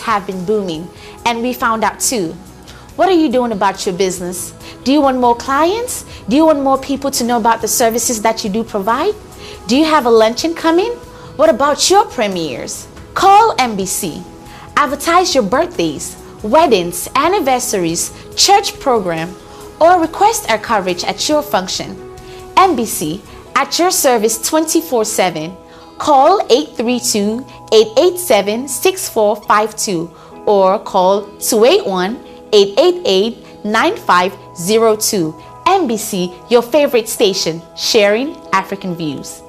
have been booming, and we found out too. What are you doing about your business? Do you want more clients? Do you want more people to know about the services that you do provide? Do you have a luncheon coming? What about your premieres? Call MBC. Advertise your birthdays, weddings, anniversaries, church program, or request our coverage at your function. MBC, at your service 24/7. Call 832-887-6452 or call 281-888-9502. MBC, your favorite station, sharing African views.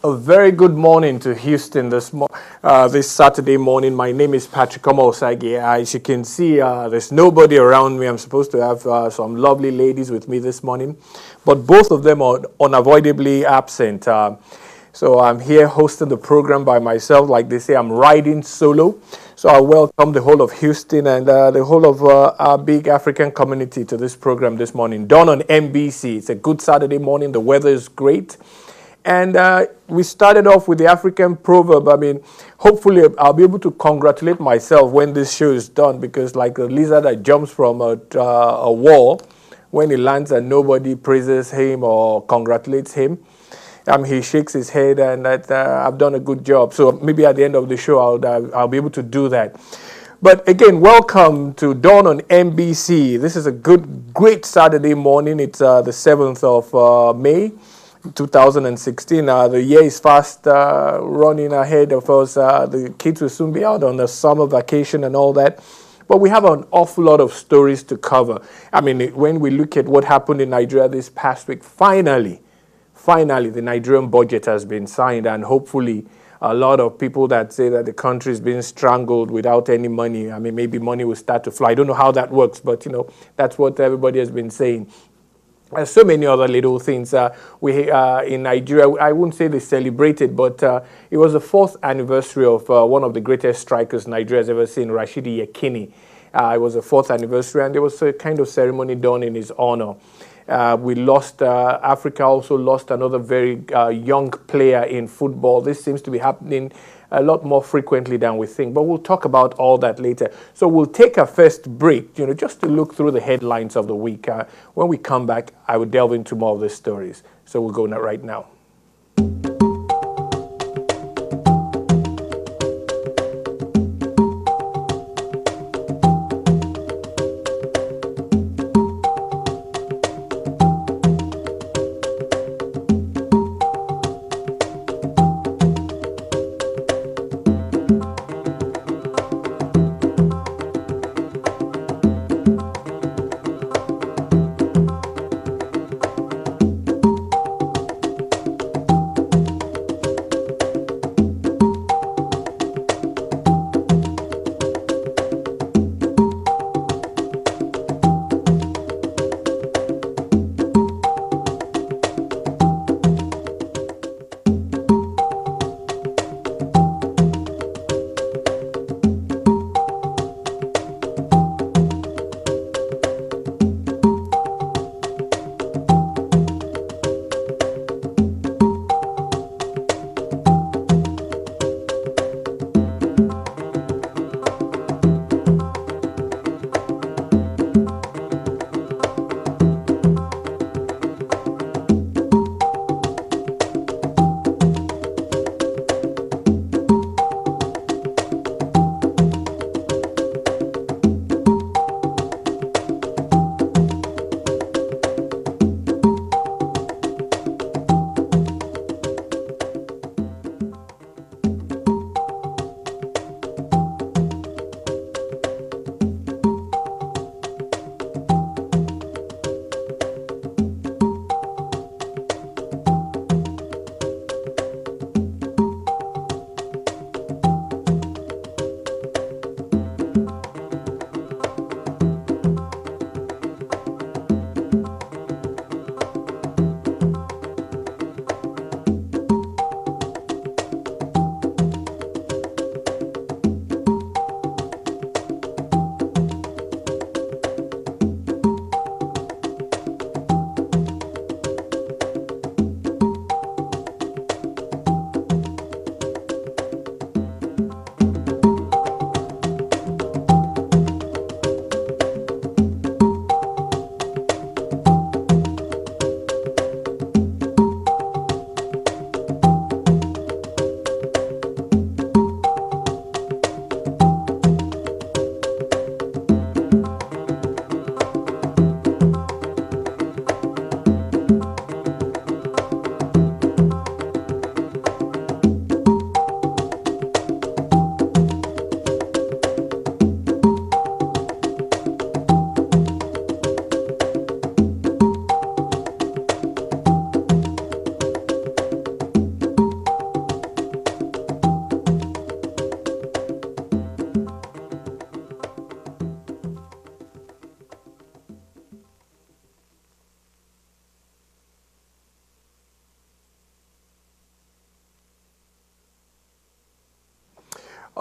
A very good morning to Houston this Saturday morning. My name is Patrick Omo-Osagie. As you can see, there's nobody around me. I'm supposed to have some lovely ladies with me this morning, but both of them are unavoidably absent. So I'm here hosting the program by myself. Like they say, I'm riding solo. So I welcome the whole of Houston and the whole of our big African community to this program this morning. Done on MBC. It's a good Saturday morning. The weather is great. And we started off with the African proverb. I mean, hopefully I'll be able to congratulate myself when this show is done, because like a lizard that jumps from a wall, when he lands and nobody praises him or congratulates him, he shakes his head and that I've done a good job. So maybe at the end of the show, I'll be able to do that. But again, welcome to Dawn on MBC. This is a great Saturday morning. It's the 7th of May. 2016. The year is fast running ahead of us. The kids will soon be out on the summer vacation and all that. But we have an awful lot of stories to cover. I mean, when we look at what happened in Nigeria this past week, finally, the Nigerian budget has been signed, and hopefully a lot of people that say that the country is being strangled without any money, I mean, maybe money will start to fly. I don't know how that works, but, that's what everybody has been saying. So many other little things. We in Nigeria, I wouldn't say they celebrated, but it was the 4th anniversary of one of the greatest strikers Nigeria has ever seen, Rashidi Yekini. It was the 4th anniversary, and there was a kind of ceremony done in his honor. We lost, Africa also lost another very young player in football. This seems to be happening a lot more frequently than we think, but we'll talk about all that later. So we'll take a first break, just to look through the headlines of the week. When we come back, I will delve into more of these stories. So we'll go right now.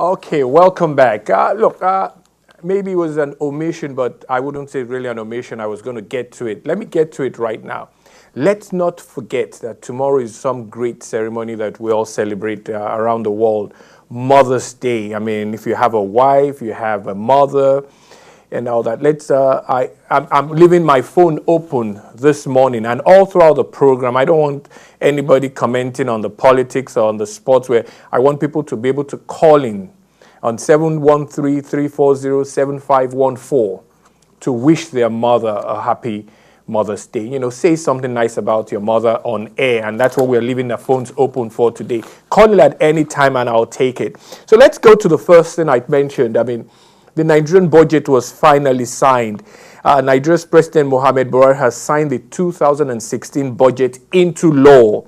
Okay, welcome back. Look, maybe it was an omission, but I wouldn't say really an omission. I was going to get to it. Let me get to it right now. Let's not forget that tomorrow is some great ceremony that we all celebrate around the world. Mother's Day. I mean, if you have a wife, you have a mother, and all that. I'm leaving my phone open this morning, and all throughout the program, I don't want anybody commenting on the politics or on the sports. Where I want people to be able to call in on 713-340-7514 to wish their mother a happy Mother's Day. You know, say something nice about your mother on air, and that's what we're leaving the phones open for today. Call it at any time, and I'll take it. So let's go to the first thing I mentioned. I mean, the Nigerian budget was finally signed. Nigeria's President Muhammad Buhari has signed the 2016 budget into law.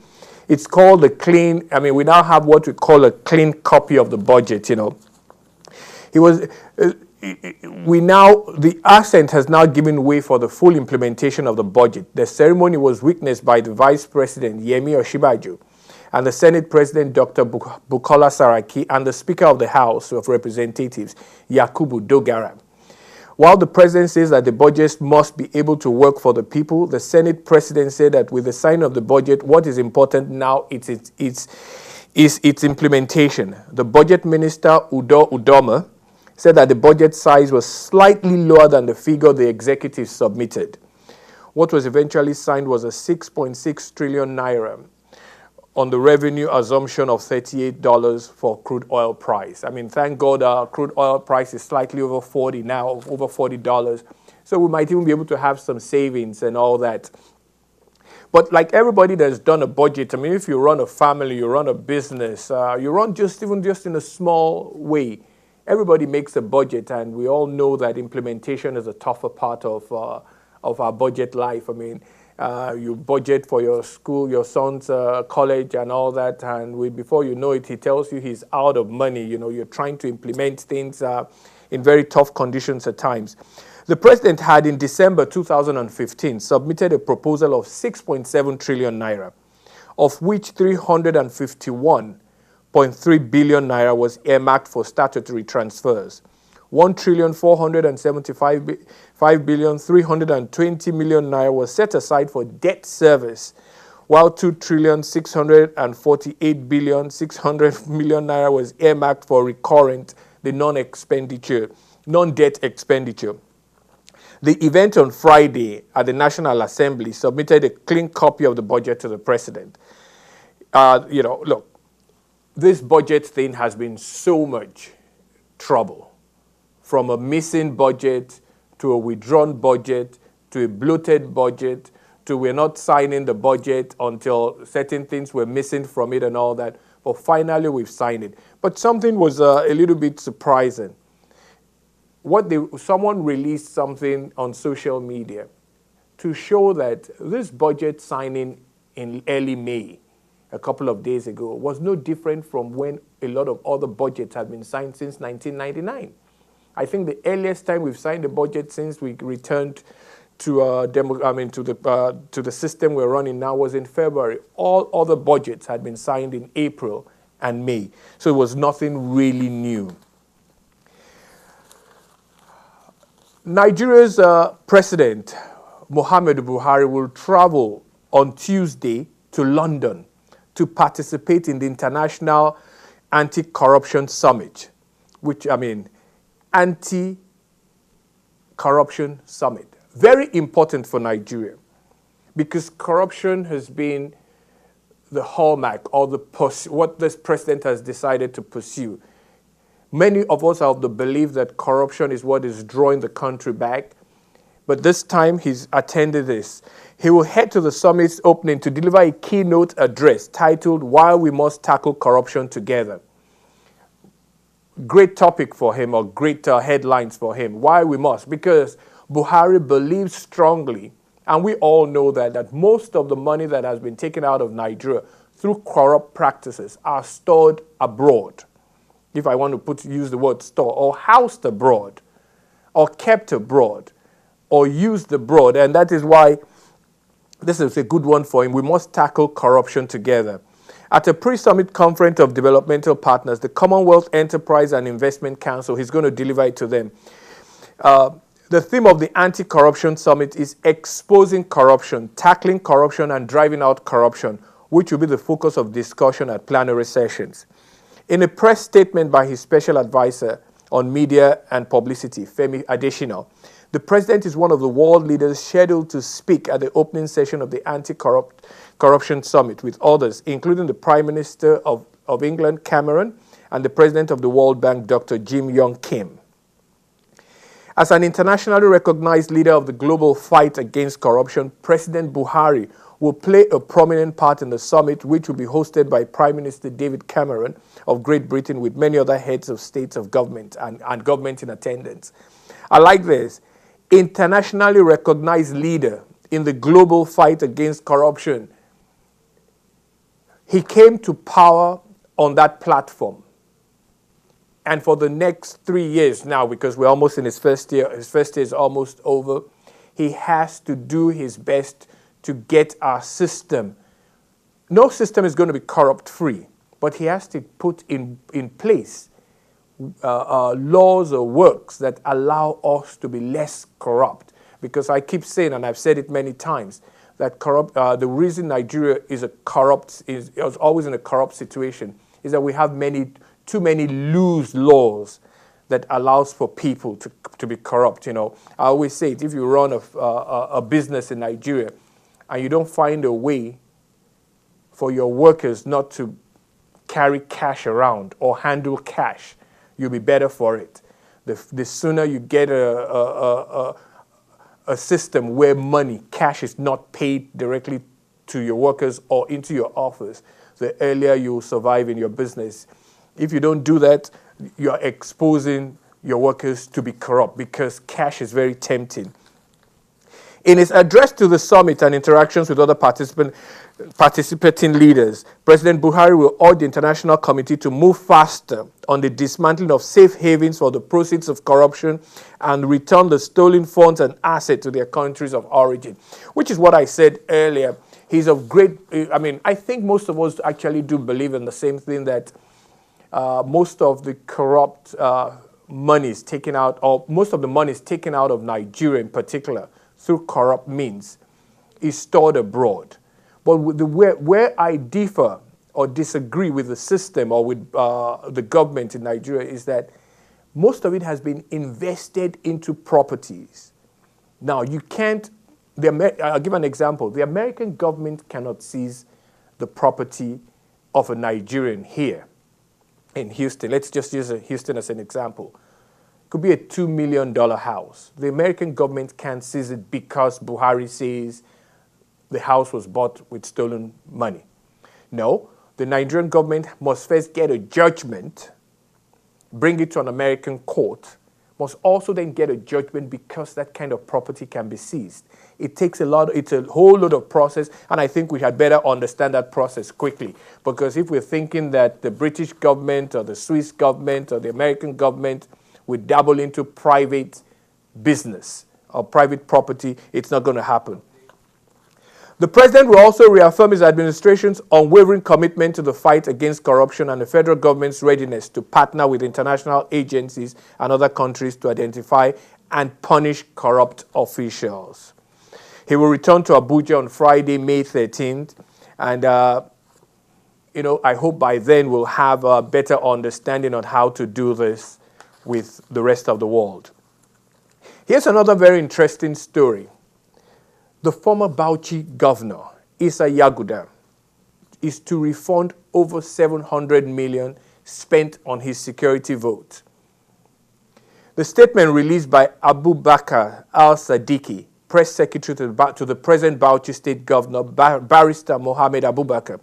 It's called the clean, I mean, we now have what we call a clean copy of the budget, you know. The assent has now given way for the full implementation of the budget. The ceremony was witnessed by the Vice President, Yemi Osinbajo, and the Senate President, Dr. Bukola Saraki, and the Speaker of the House of Representatives, Yakubu Dogara. While the President says that the budget must be able to work for the people, the Senate President said that with the signing of the budget, what is important now is its implementation. The Budget Minister, Udo Udoma, said that the budget size was slightly lower than the figure the executive submitted. What was eventually signed was a 6.6 trillion naira on the revenue assumption of $38 for crude oil price. I mean, thank God crude oil price is slightly over 40 now, over $40. So we might even be able to have some savings and all that. But like everybody that's done a budget, I mean, if you run a family, you run a business, you run just in a small way, everybody makes a budget, and we all know that implementation is a tougher part of our budget life. I mean, you budget for your school, your son's college and all that, and before you know it, he tells you he's out of money. You know, you're trying to implement things in very tough conditions at times. The president had, in December 2015, submitted a proposal of 6.7 trillion naira, of which 351.3 billion naira was earmarked for statutory transfers. 1,475,320 million naira was set aside for debt service, while 2,648,600 million naira was earmarked for recurrent, the non-debt expenditure. The event on Friday at the National Assembly submitted a clean copy of the budget to the president. Look, this budget thing has been so much trouble. From a missing budget, to a withdrawn budget, to a bloated budget, to we're not signing the budget until certain things were missing from it and all that. But finally, we've signed it. But something was a little bit surprising. Someone released something on social media to show that this budget signing in early May, a couple of days ago, was no different from when a lot of other budgets have been signed since 1999. I think the earliest time we've signed a budget since we returned to the system we're running now was in February. All other budgets had been signed in April and May, so it was nothing really new. Nigeria's President Muhammadu Buhari will travel on Tuesday to London to participate in the International Anti-Corruption Summit, Anti-Corruption Summit. Very important for Nigeria, because corruption has been the hallmark or what this president has decided to pursue. Many of us have the belief that corruption is what is drawing the country back, but this time he's attended this. He will head to the summit's opening to deliver a keynote address titled, "Why We Must Tackle Corruption Together." Great topic for him, or great headlines for him. Why we must? Because Buhari believes strongly, and we all know that most of the money that has been taken out of Nigeria through corrupt practices are stored abroad. If I want to use the word store, or housed abroad, or kept abroad, or used abroad. And that is why this is a good one for him. We must tackle corruption together. At a pre-summit conference of developmental partners, the Commonwealth Enterprise and Investment Council, he's going to deliver it to them. The theme of the Anti-Corruption Summit is exposing corruption, tackling corruption, and driving out corruption, which will be the focus of discussion at plenary sessions. In a press statement by his special advisor on media and publicity, Femi Adesina, the president is one of the world leaders scheduled to speak at the opening session of the Anti-Corruption Summit with others, including the Prime Minister of England, Cameron, and the President of the World Bank, Dr. Jim Yong Kim. As an internationally recognized leader of the global fight against corruption, President Buhari will play a prominent part in the summit, which will be hosted by Prime Minister David Cameron of Great Britain with many other heads of states of government and government in attendance. I like this. Internationally recognized leader in the global fight against corruption. He came to power on that platform. And for the next 3 years now, because we're almost in his first year is almost over, he has to do his best to get our system. No system is going to be corrupt-free, but he has to put in place laws or works that allow us to be less corrupt. Because I keep saying, and I've said it many times, that the reason Nigeria is always in a corrupt situation is that we have too many loose laws that allows for people to be corrupt. You know, I always say it, if you run a business in Nigeria and you don't find a way for your workers not to carry cash around or handle cash, you'll be better for it. The sooner you get a system where cash is not paid directly to your workers or into your office, the earlier you will survive in your business. If you don't do that, you're exposing your workers to be corrupt because cash is very tempting. In his address to the summit and interactions with other participating leaders, President Buhari will urge the international community to move faster on the dismantling of safe havens for the proceeds of corruption and return the stolen funds and assets to their countries of origin, which is what I said earlier. He's of great, I think most of us actually do believe in the same thing, that most of the corrupt money is taken out, or most of the money is taken out of Nigeria in particular, through corrupt means, is stored abroad. But where I differ or disagree with the system or with the government in Nigeria is that most of it has been invested into properties. Now, you can't, I'll give an example. The American government cannot seize the property of a Nigerian here in Houston. Let's just use Houston as an example. Could be a $2 million house. The American government can't seize it because Buhari says the house was bought with stolen money. No, the Nigerian government must first get a judgment, bring it to an American court, must also then get a judgment because that kind of property can be seized. It's a whole lot of process, and I think we had better understand that process quickly. Because if we're thinking that the British government or the Swiss government or the American government would dabble into private business or private property, it's not going to happen. The president will also reaffirm his administration's unwavering commitment to the fight against corruption and the federal government's readiness to partner with international agencies and other countries to identify and punish corrupt officials. He will return to Abuja on Friday, May 13th, and I hope by then we'll have a better understanding on how to do this with the rest of the world. Here's another very interesting story. The former Bauchi governor, Issa Yaguda, is to refund over 700 million spent on his security vote. The statement released by Abubakar Al-Sadiqi, press secretary to the present Bauchi state governor, Barrister Mohammed Abubakar,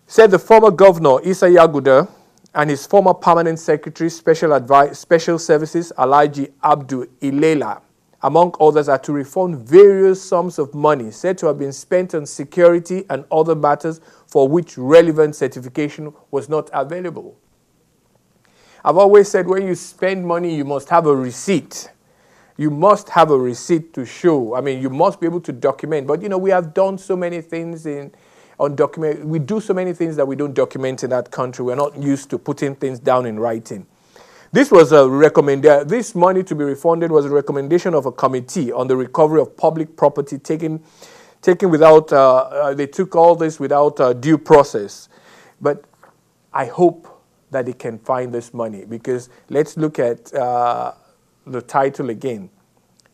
said the former governor, Issa Yaguda, and his former permanent secretary, Special Services, Alhaji Abdu Ilela, among others, are to refund various sums of money said to have been spent on security and other matters for which relevant certification was not available. I've always said when you spend money, you must have a receipt. You must have a receipt to show. You must be able to document. But, we have done so many things undocumented. We do so many things that we don't document in that country. We're not used to putting things down in writing. This was a recommendation. This money to be refunded was a recommendation of a committee on the recovery of public property taken without, they took all this without due process. But I hope that they can find this money, because let's look at the title again.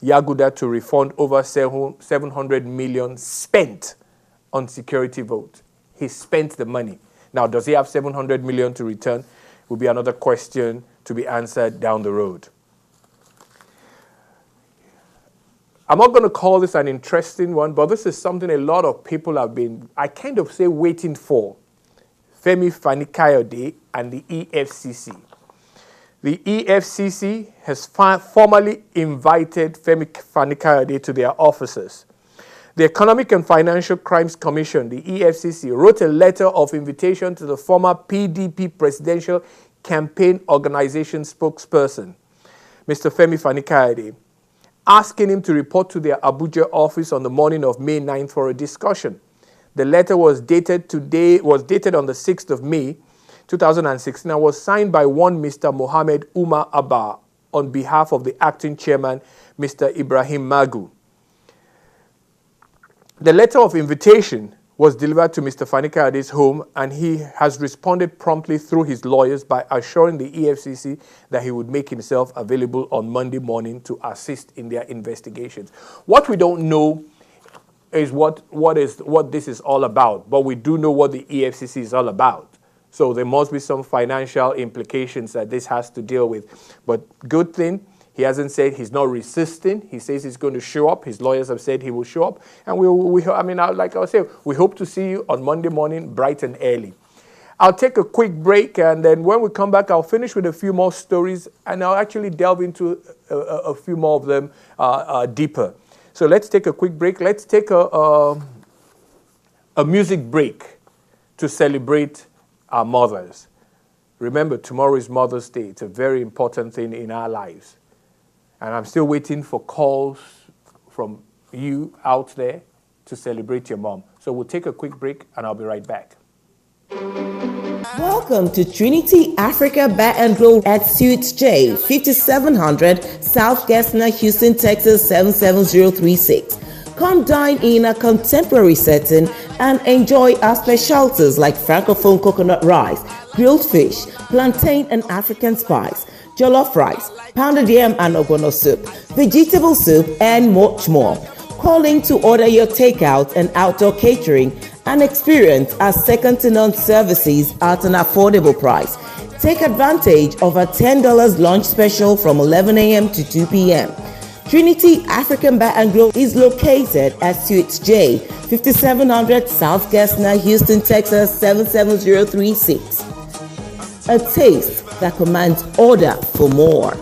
Yaguda to refund over 700 million spent on security vote. He spent the money. Now, does he have 700 million to return? Will be another question to be answered down the road. I'm not going to call this an interesting one, but this is something a lot of people have been, I kind of say, waiting for. Femi Fani-Kayode and the EFCC. The EFCC has formally invited Femi Fani-Kayode to their offices. The Economic and Financial Crimes Commission, the EFCC, wrote a letter of invitation to the former PDP Presidential Campaign Organization spokesperson, Mr. Femi Fani-Kayode, asking him to report to their Abuja office on the morning of May 9th for a discussion. The letter was dated on the 6th of May, 2016, and was signed by one Mr. Mohammed Umar Abba on behalf of the acting chairman, Mr. Ibrahim Magu. The letter of invitation was delivered to Mr. Fani-Kayode's home, and he has responded promptly through his lawyers by assuring the EFCC that he would make himself available on Monday morning to assist in their investigations. What we don't know is what this is all about, but we do know what the EFCC is all about. So there must be some financial implications that this has to deal with. But good thing, he hasn't said he's not resisting. He says he's going to show up. His lawyers have said he will show up. And like I said, we hope to see you on Monday morning, bright and early. I'll take a quick break, and then when we come back, I'll finish with a few more stories, and I'll actually delve into a few more of them deeper. So let's take a quick break. Let's take a music break to celebrate our mothers. Remember, tomorrow is Mother's Day. It's a very important thing in our lives. And I'm still waiting for calls from you out there to celebrate your mom. So we'll take a quick break, and I'll be right back. Welcome to Trinity Africa Bar and Grill at Suite J, 5700 South Gessner, Houston, Texas 77036. Come dine in a contemporary setting and enjoy our specialties like Francophone coconut rice, grilled fish, plantain and African spice, jollof rice, pounded yam and ogbono soup, vegetable soup, and much more. Call in to order your takeout and outdoor catering and experience our second-to-none services at an affordable price. Take advantage of our $10 lunch special from 11 a.m. to 2 p.m. Trinity African Bar and Grill is located at Suite J, 5700 South Gessner, Houston, Texas 77036. A taste that commands order for more.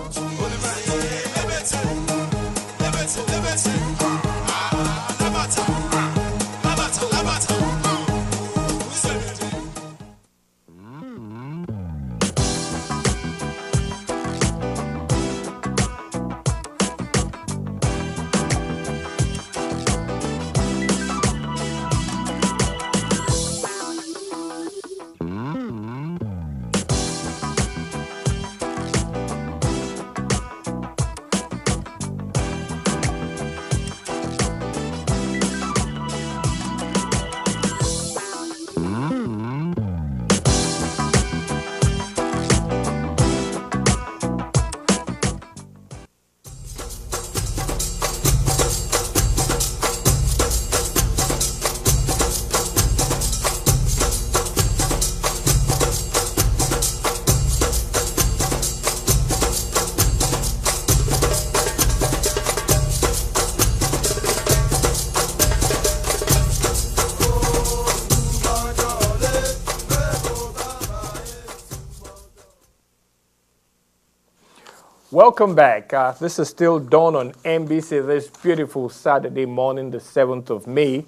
Welcome back. This is still Dawn on MBC this beautiful Saturday morning, the 7th of May.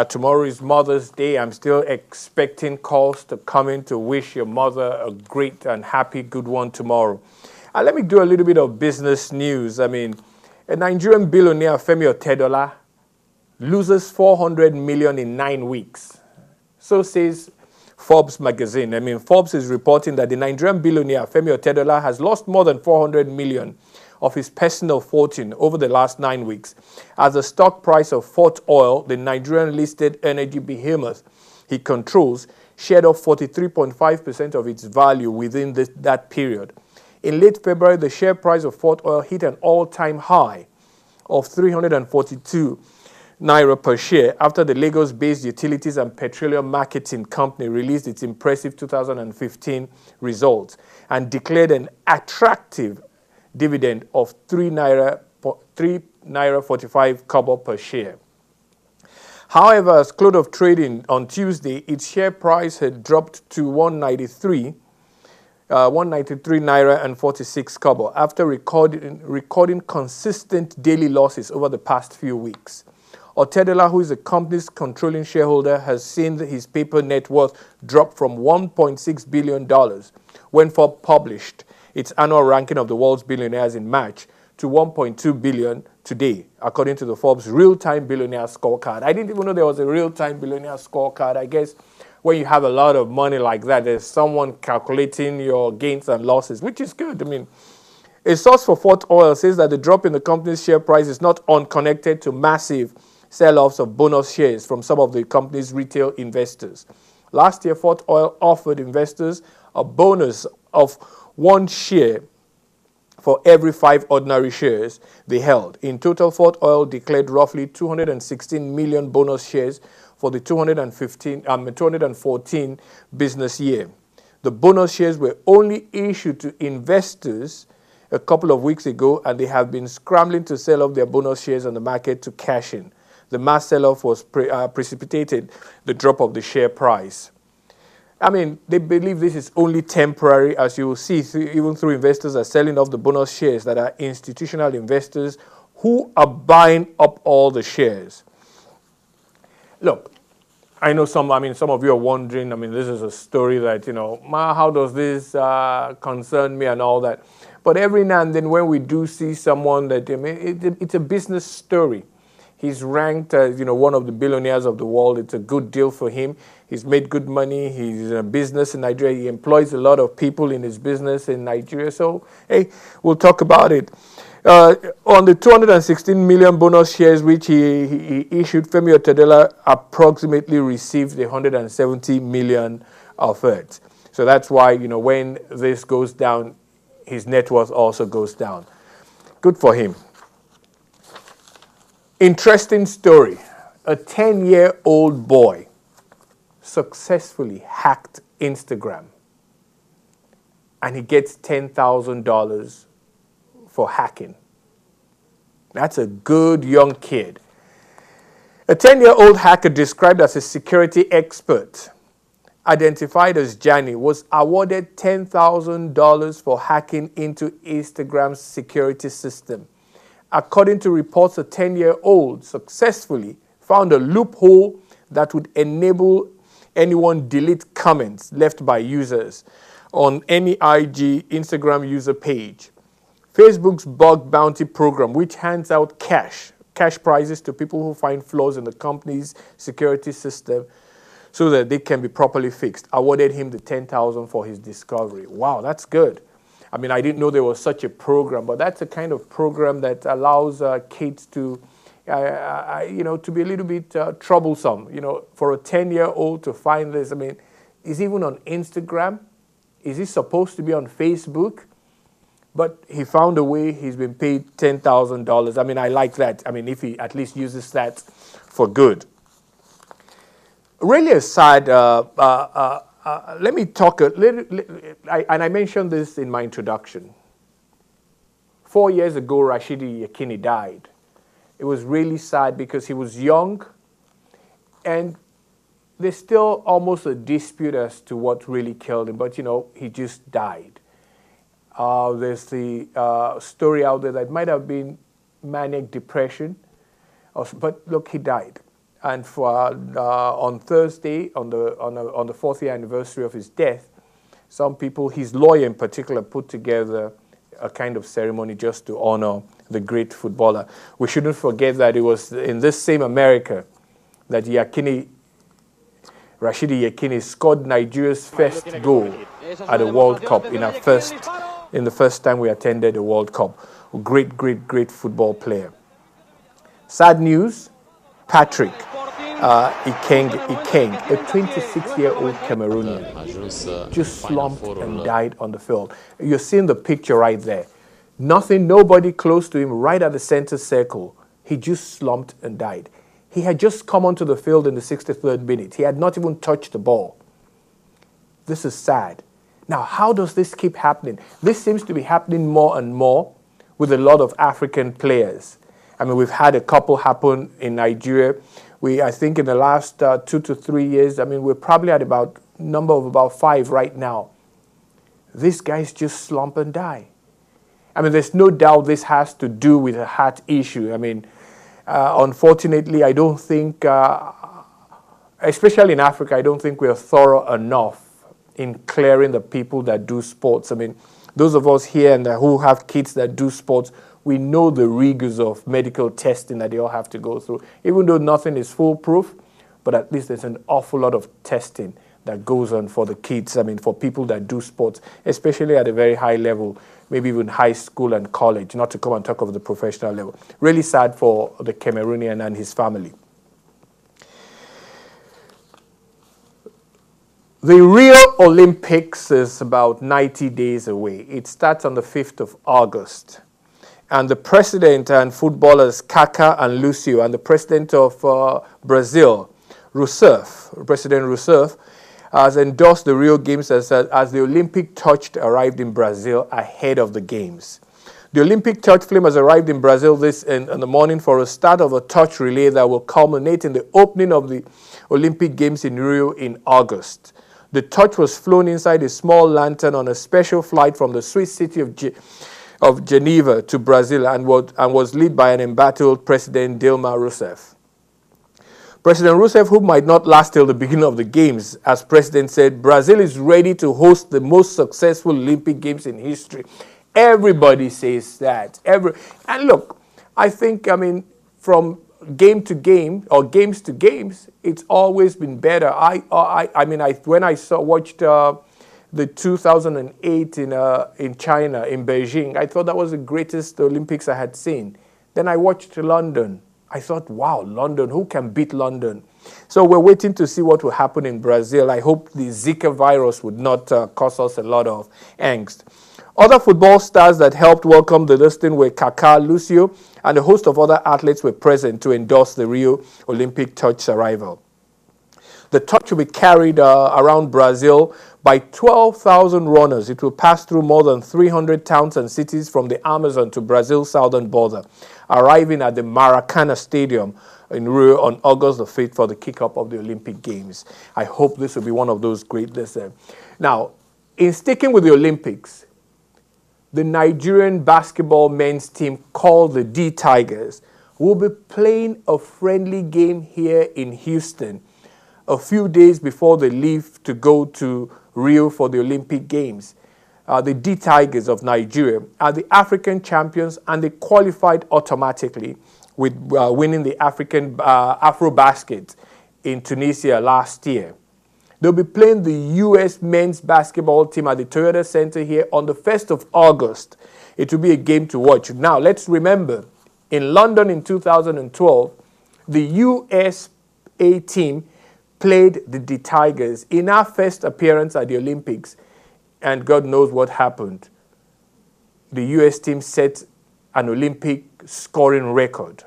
Tomorrow is Mother's Day. I'm still expecting calls to come in to wish your mother a great and happy good one tomorrow. Let me do a little bit of business news. A Nigerian billionaire, Femi Otedola, loses 400 million in 9 weeks. So says Forbes magazine. I mean, Forbes is reporting that the Nigerian billionaire Femi Otedola has lost more than 400 million of his personal fortune over the last 9 weeks, as the stock price of Fort Oil, the Nigerian-listed energy behemoth he controls, shared off 43.5% of its value within that period. In late February, the share price of Fort Oil hit an all-time high of 342 naira per share after the Lagos-based utilities and petroleum marketing company released its impressive 2015 results and declared an attractive dividend of 3 naira 45 kobo per share. However, as close of trading on Tuesday, its share price had dropped to 193 naira and 46 kobo after recording consistent daily losses over the past few weeks. Otedola, who is the company's controlling shareholder, has seen his paper net worth drop from $1.6 billion when Forbes published its annual ranking of the world's billionaires in March to 1.2 billion today, according to the Forbes real-time billionaire scorecard. I didn't even know there was a real-time billionaire scorecard. I guess when you have a lot of money like that, there's someone calculating your gains and losses, which is good. I mean, a source for Fort Oil says that the drop in the company's share price is not unconnected to massive sell-offs of bonus shares from some of the company's retail investors. Last year, Fort Oil offered investors a bonus of 1 share for every 5 ordinary shares they held. In total, Fort Oil declared roughly 216 million bonus shares for the 2014 business year. The bonus shares were only issued to investors a couple of weeks ago, and they have been scrambling to sell off their bonus shares on the market to cash in. The mass sell-off was precipitated the drop of the share price. I mean, they believe this is only temporary, as you will see, even through investors are selling off the bonus shares that are institutional investors who are buying up all the shares. Look, I know some of you are wondering, this is a story that, how does this concern me and all that? But every now and then when we do see someone that, it's a business story. He's ranked as, one of the billionaires of the world. It's a good deal for him. He's made good money. He's in a business in Nigeria. He employs a lot of people in his business in Nigeria. So, hey, we'll talk about it. On the 216 million bonus shares which he issued, Femi Otedola approximately received 170 million of it. So that's why, when this goes down, his net worth also goes down. Good for him. Interesting story. A 10-year-old boy successfully hacked Instagram, and he gets $10,000 for hacking. That's a good young kid. A 10-year-old hacker described as a security expert, identified as Johnny, was awarded $10,000 for hacking into Instagram's security system. According to reports, a 10-year-old successfully found a loophole that would enable anyone delete comments left by users on any IG Instagram user page. Facebook's bug bounty program, which hands out cash prizes to people who find flaws in the company's security system so that they can be properly fixed, awarded him the $10,000 for his discovery. Wow, that's good. I didn't know there was such a program, but that's a kind of program that allows kids to, to be a little bit troublesome. For a 10-year-old to find this, is he even on Instagram? Is he supposed to be on Facebook? But he found a way. He's been paid $10,000. I like that. If he at least uses that for good. Really a sad. Let me talk a little, and I mentioned this in my introduction. 4 years ago, Rashidi Yekini died. It was really sad because he was young, and there's still almost a dispute as to what really killed him, but he just died. There's the story out there that it might have been manic depression, but look, he died. And on Thursday, on the 4th year anniversary of his death, some people, his lawyer in particular, put together a kind of ceremony just to honor the great footballer. We shouldn't forget that it was in this same America that Yekini Rashidi Yekini scored Nigeria's first goal at the World Cup in the first time we attended the World Cup. Great football player. Sad news, Patrick Ikeng, a 26-year-old Cameroonian, just slumped and died on the field. You're seeing the picture right there. Nobody close to him, right at the center circle. He just slumped and died. He had just come onto the field in the 63rd minute. He had not even touched the ball. This is sad. Now, how does this keep happening? This seems to be happening more and more with a lot of African players. I mean, we've had a couple happen in Nigeria. I think in the last 2 to 3 years, I mean, we're probably at about number of about 5 right now. These guys just slump and die. I mean, there's no doubt this has to do with a heart issue. I mean, unfortunately, I don't think, especially in Africa, I don't think we're thorough enough in clearing the people that do sports. I mean, those of us here and who have kids that do sports, we know the rigors of medical testing that they all have to go through. Even though nothing is foolproof, but at least there's an awful lot of testing that goes on for the kids, I mean, for people that do sports, especially at a very high level, maybe even high school and college, not to come and talk of the professional level. Really sad for the Cameroonian and his family. The Rio Olympics is about 90 days away. It starts on the 5th of August. And the president and footballers Kaká and Lucio and the president of Brazil, President Rousseff, has endorsed the Rio Games as the Olympic torch arrived in Brazil ahead of the Games. The Olympic torch flame has arrived in Brazil in the morning for a start of a torch relay that will culminate in the opening of the Olympic Games in Rio in August. The torch was flown inside a small lantern on a special flight from the Swiss city of Geneva to Brazil and was led by an embattled President Dilma Rousseff. President Rousseff, who might not last till the beginning of the Games, as President said, Brazil is ready to host the most successful Olympic Games in history. Everybody says that. And look, I think, I mean, from game to game or games to games, it's always been better. When I watched the 2008 in China, in Beijing, I thought that was the greatest Olympics I had seen. Then I watched London. I thought, wow, London, who can beat London? So we're waiting to see what will happen in Brazil. I hope the Zika virus would not cause us a lot of angst. Other football stars that helped welcome the listing were Kaká, Lucio, and a host of other athletes were present to endorse the Rio Olympic torch arrival. The torch will be carried around Brazil by 12,000 runners. It will pass through more than 300 towns and cities from the Amazon to Brazil's southern border, arriving at the Maracana Stadium in Rio on August the 5th for the kickoff of the Olympic Games. I hope this will be one of those great days. Now, in sticking with the Olympics, the Nigerian basketball men's team called the D Tigers will be playing a friendly game here in Houston a few days before they leave to go to Rio for the Olympic Games. The D Tigers of Nigeria are the African champions and they qualified automatically with winning the African Afrobasket in Tunisia last year. They'll be playing the U.S. men's basketball team at the Toyota Center here on the 1st of August. It will be a game to watch. Now, let's remember, in London in 2012, the USA team played the D Tigers in our first appearance at the Olympics, and God knows what happened. The US team set an Olympic scoring record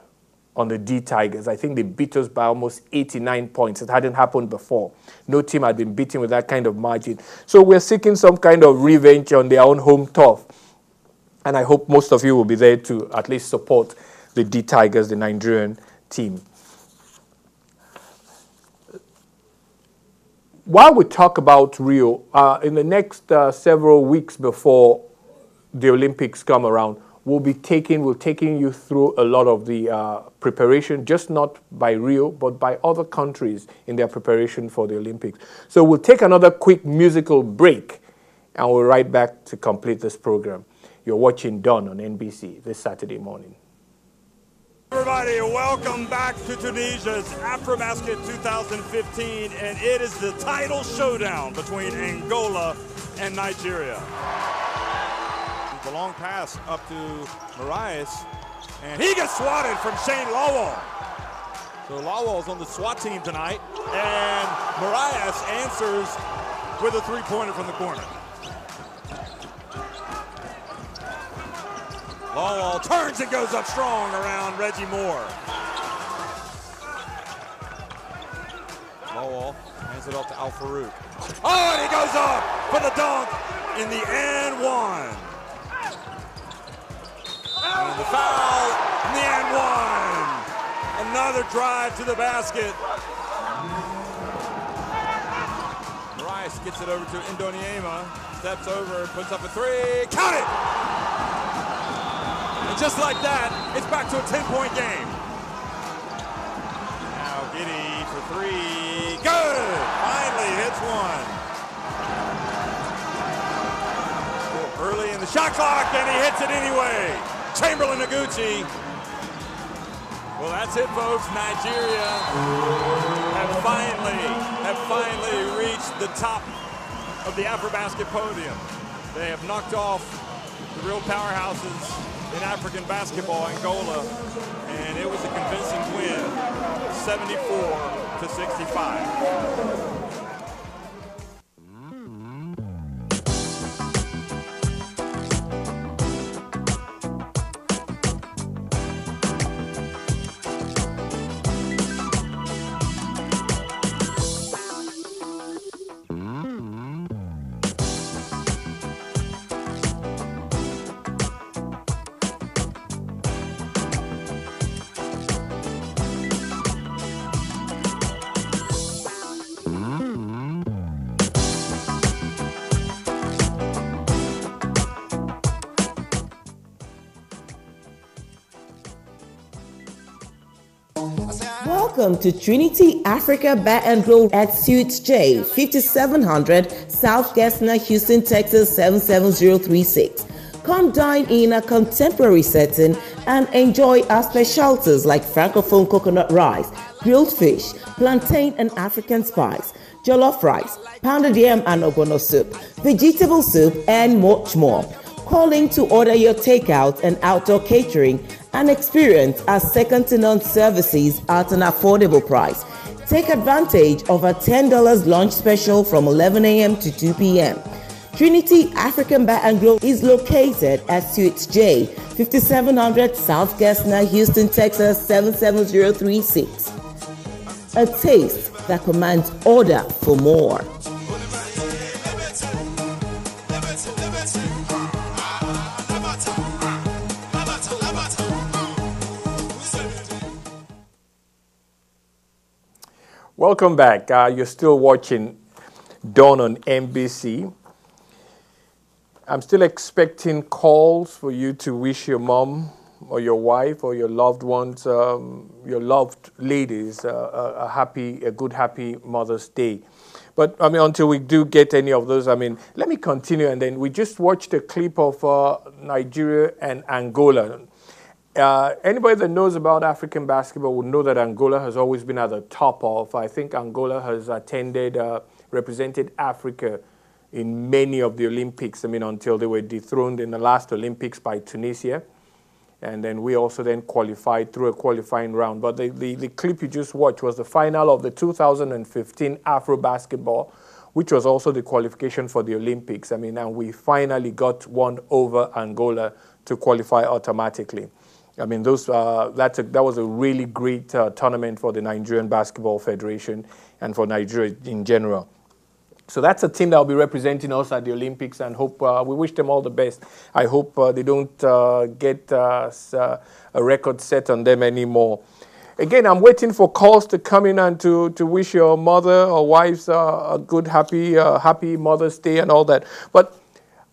on the D Tigers. I think they beat us by almost 89 points. It hadn't happened before. No team had been beaten with that kind of margin. So we're seeking some kind of revenge on their own home turf. And I hope most of you will be there to at least support the D Tigers, the Nigerian team. While we talk about Rio, in the next several weeks before the Olympics come around, we'll taking you through a lot of the preparation, just not by Rio, but by other countries in their preparation for the Olympics. So we'll take another quick musical break, and we'll be right back to complete this program. You're watching Dawn on NBC this Saturday morning. Everybody, welcome back to Tunisia's AfroBasket 2015, and it is the title showdown between Angola and Nigeria. The long pass up to Marias, and he gets swatted from Shane Lawwell. So Lawwell's on the SWAT team tonight, and Marias answers with a three-pointer from the corner. Lawwell turns and goes up strong around Reggie Moore. Lawwell hands it off to Al Farouk. Oh, and he goes up for the dunk in the and one. And the foul in the and one. Another drive to the basket. Rice gets it over to Indoniema. Steps over, puts up a three. Count it! And just like that, it's back to a 10-point game. Now Giddey for three. Good! Finally hits one. Early in the shot clock, and he hits it anyway. Chamberlain Noguchi. Well, that's it, folks. Nigeria have finally reached the top of the AfroBasket podium. They have knocked off the real powerhouses in African basketball, Angola, and it was a convincing win, 74-65. Welcome to Trinity Africa Bar and Grill at Suites J, 5700 South Gessner, Houston, Texas 77036. Come dine in a contemporary setting and enjoy our specialties like francophone coconut rice, grilled fish, plantain and African spice, jollof rice, pounded yam and ogbono soup, vegetable soup, and much more. Calling to order your takeout and outdoor catering and experience our second-to-none services at an affordable price. Take advantage of our $10 lunch special from 11 a.m. to 2 p.m. Trinity African Bar and Grill is located at Suites J, 5700 South Gessner, Houston, Texas 77036. A taste that commands order for more. Welcome back. You're still watching Dawn on MBC. I'm still expecting calls for you to wish your mom or your wife or your loved ones, your loved ladies, a good, happy Mother's Day. But, I mean, until we do get any of those, I mean, let me continue. And then we just watched a clip of Nigeria and Angola. Anybody that knows about African basketball would know that Angola has always been at the top of. I think Angola has represented Africa in many of the Olympics. I mean, until they were dethroned in the last Olympics by Tunisia. And then we also then qualified through a qualifying round. But the clip you just watched was the final of the 2015 Afro Basketball, which was also the qualification for the Olympics. I mean, and we finally got one over Angola to qualify automatically. I mean, that was a really great tournament for the Nigerian Basketball Federation and for Nigeria in general. So that's a team that will be representing us at the Olympics, and hope we wish them all the best. I hope they don't get a record set on them anymore. Again, I'm waiting for calls to come in and to wish your mother or wives a good, happy Mother's Day and all that. But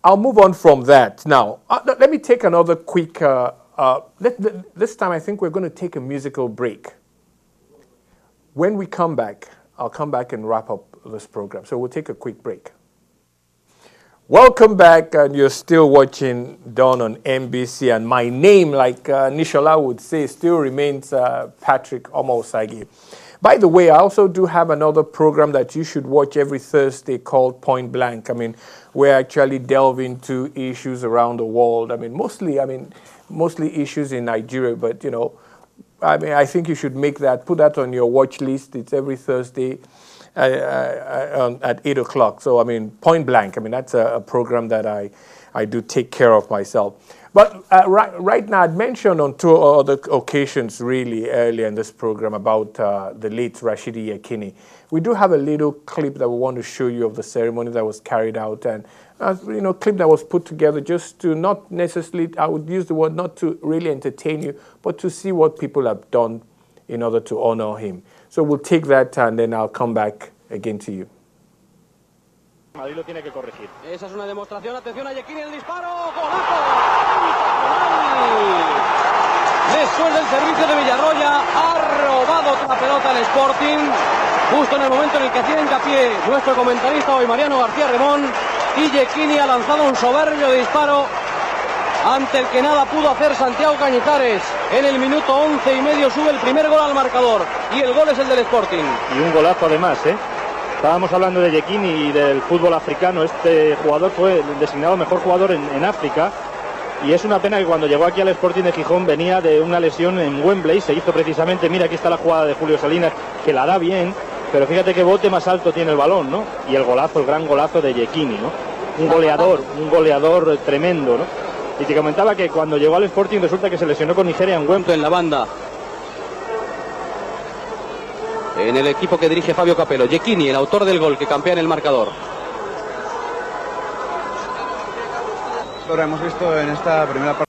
I'll move on from that. Now, let me take another quick... this time, I think we're going to take a musical break. When we come back, I'll come back and wrap up this program. So we'll take a quick break. Welcome back, and you're still watching Dawn on MBC, and my name, like Nishola would say, still remains Patrick Omo-Osagie. By the way, I also do have another program that you should watch every Thursday called Point Blank. I mean, we actually delve into issues around the world. I mean, mostly issues in Nigeria, but you know, I think you should put that on your watch list. It's every Thursday at 8 o'clock. So, Point Blank, that's a program that I do take care of myself. But right now, I'd mentioned on two other occasions really earlier in this program about the late Rashidi Yekini. We do have a little clip that we want to show you of the ceremony that was carried out, and clip that was put together just to not necessarily, I would use the word, not to really entertain you, but to see what people have done in order to honor him. So we'll take that and then I'll come back again to you. Madrid lo tiene que corregir. Esa es una demostración. Atención a Yekini, el disparo. ¡Golazo! Después del servicio de Villarroya, ha robado otra pelota al Sporting. Justo en el momento en el que hacía hincapié nuestro comentarista hoy, Mariano García Remón. Y Yekini ha lanzado un soberbio disparo ante el que nada pudo hacer Santiago Cañizares. En el minuto 11 y medio sube el primer gol al marcador. Y el gol es el del Sporting. Y un golazo además, ¿eh? Estábamos hablando de Yekini y del fútbol africano. Este jugador fue designado mejor jugador en África. Y es una pena que cuando llegó aquí al Sporting de Gijón venía de una lesión en Wembley. Se hizo precisamente, mira, aquí está la jugada de Julio Salinas, que la da bien. Pero fíjate qué bote más alto tiene el balón, ¿no? Y el golazo, el gran golazo de Yekini, ¿no? Un goleador tremendo, ¿no? Y te comentaba que cuando llegó al Sporting resulta que se lesionó con Nigeria en Wembley. En la banda. En el equipo que dirige Fabio Capello. Yekini, el autor del gol que campea en el marcador. Ahora hemos visto en esta primera parte.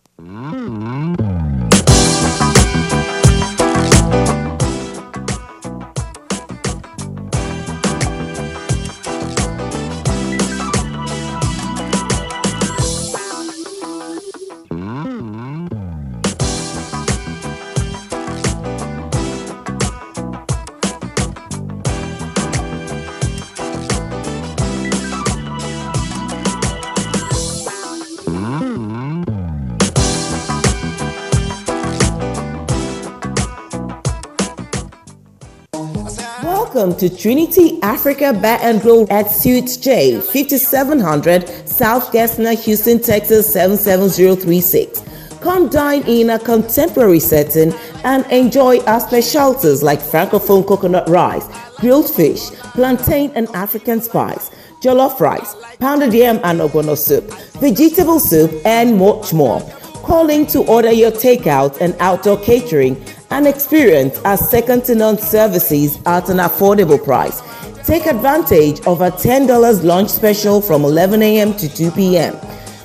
Welcome to Trinity Africa Bar and Grill at Suites J, 5700 South Gessner, Houston, Texas 77036. Come dine in a contemporary setting and enjoy our specialties like Francophone coconut rice, grilled fish, plantain and African spice, jollof rice, pounded yam and ogbono soup, vegetable soup, and much more. Calling to order your takeout and outdoor catering and experience our second-to-none services at an affordable price. Take advantage of our $10 lunch special from 11 a.m. to 2 p.m.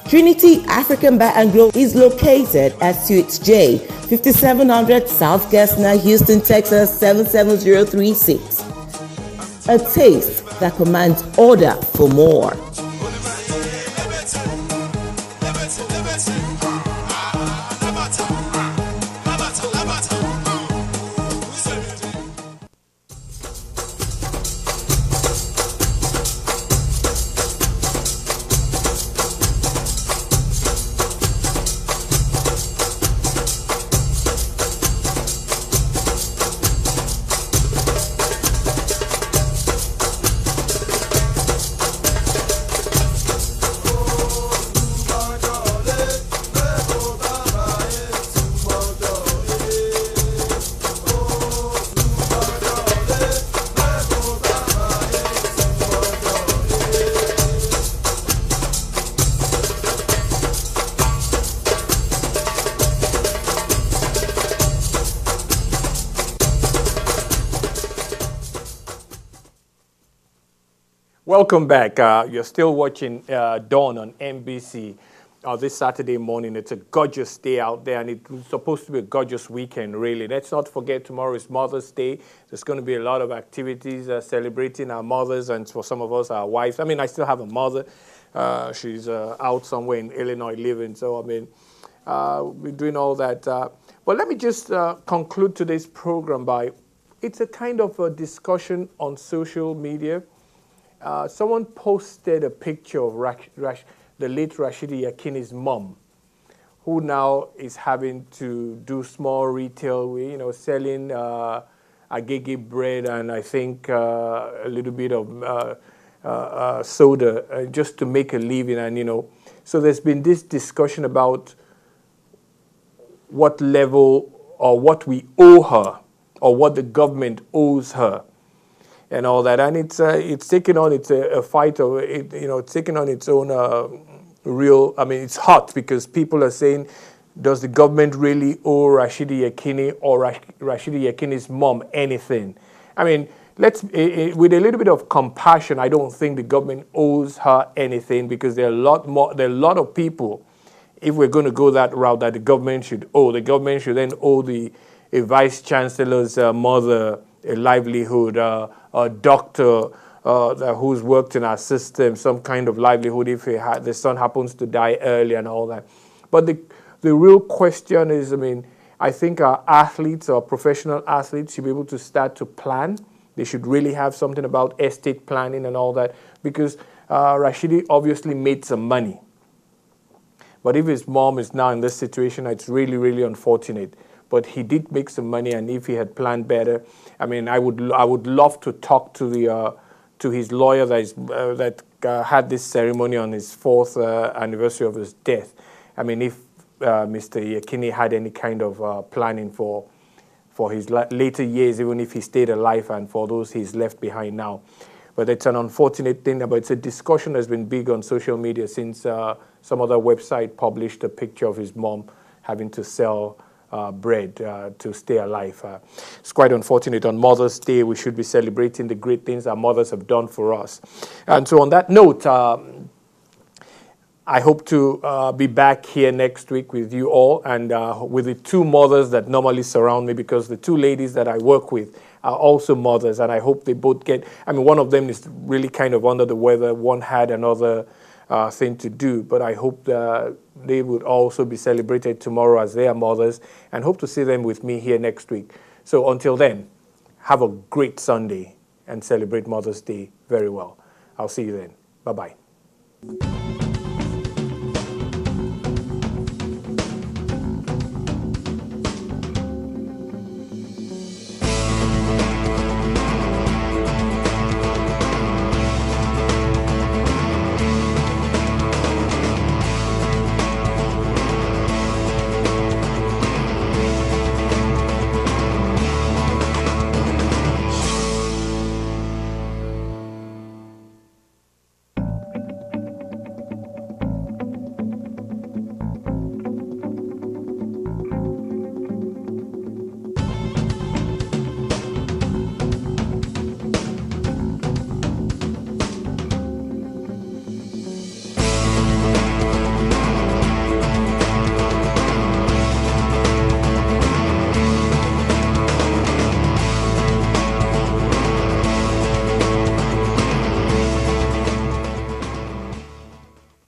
Trinity African Bar and Grill is located at Suites J, 5700 South Gessner, Houston, Texas 77036. A taste that commands order for more. Welcome back. You're still watching Dawn on MBC. This Saturday morning, it's a gorgeous day out there, and it's supposed to be a gorgeous weekend, really. Let's not forget tomorrow is Mother's Day. There's going to be a lot of activities celebrating our mothers, and for some of us, our wives. I still have a mother. She's out somewhere in Illinois living, so, we're doing all that. But let me just conclude today's program by, it's a kind of a discussion on social media. someone posted a picture of the late Rashidi Yakini's mom, who now is having to do small retail, selling agege bread and I think a little bit of soda just to make a living. And, so there's been this discussion about what level or what we owe her or what the government owes her and all that. And it's taken on a fight, or it's taken on its own it's hot because people are saying, does the government really owe Rashidi Yakini or Rashidi Yakini's mom anything? I mean, with a little bit of compassion, I don't think the government owes her anything, because there are a lot of people, if we're going to go that route, that the government should owe. The government should then owe a vice chancellor's mother a livelihood, a doctor who's worked in our system, some kind of livelihood if the son happens to die early and all that. But the real question is, I think our athletes, our professional athletes, should be able to start to plan. They should really have something about estate planning and all that, because Rashidi obviously made some money. But if his mom is now in this situation, it's really, really unfortunate. But he did make some money, and if he had planned better, I would love to talk to his lawyer that had this ceremony on his 4th anniversary of his death. If Mr. Yakini had any kind of planning for his later years, even if he stayed alive, and for those he's left behind now. But it's an unfortunate thing, but it's a discussion that's been big on social media since some other website published a picture of his mom having to sell bread to stay alive. It's quite unfortunate. On Mother's Day, we should be celebrating the great things our mothers have done for us. And so on that note, I hope to be back here next week with you all, and with the 2 mothers that normally surround me, because the 2 ladies that I work with are also mothers, and I hope they both get, one of them is really kind of under the weather, one had another thing to do, but I hope they would also be celebrated tomorrow as their mothers, and hope to see them with me here next week. So until then, have a great Sunday and celebrate Mother's Day very well. I'll see you then. Bye-bye.